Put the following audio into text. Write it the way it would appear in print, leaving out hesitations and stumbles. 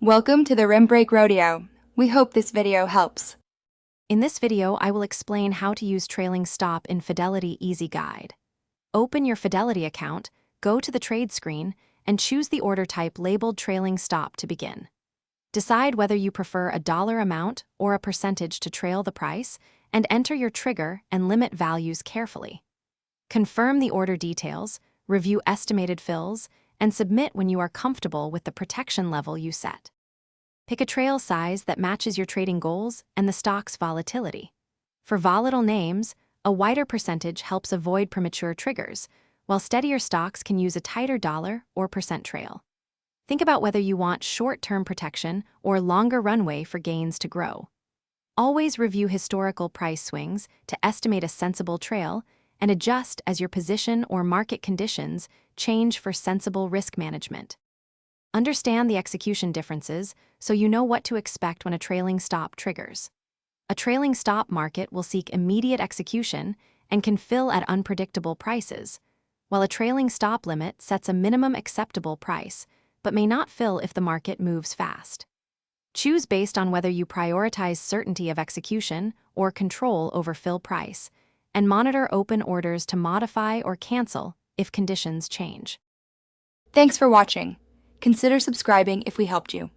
Welcome to the Rim Break Rodeo. We hope this video helps. In this video, I will explain how to use trailing stop in Fidelity Easy Guide. Open your Fidelity account, go to the trade screen, and choose the order type labeled trailing stop to begin. Decide whether you prefer a dollar amount or a percentage to trail the price, and enter your trigger and limit values carefully. Confirm the order details, review estimated fills, and submit when you are comfortable with the protection level you set. Pick a trail size that matches your trading goals and the stock's volatility. For volatile names, a wider percentage helps avoid premature triggers, while steadier stocks can use a tighter dollar or percent trail. Think about whether you want short-term protection or longer runway for gains to grow. Always review historical price swings to estimate a sensible trail and adjust as your position or market conditions change for sensible risk management. Understand the execution differences so you know what to expect when a trailing stop triggers. A trailing stop market will seek immediate execution and can fill at unpredictable prices, while a trailing stop limit sets a minimum acceptable price, but may not fill if the market moves fast. Choose based on whether you prioritize certainty of execution or control over fill price, and monitor open orders to modify or cancel if conditions change. Thanks for watching. Consider subscribing if we helped you.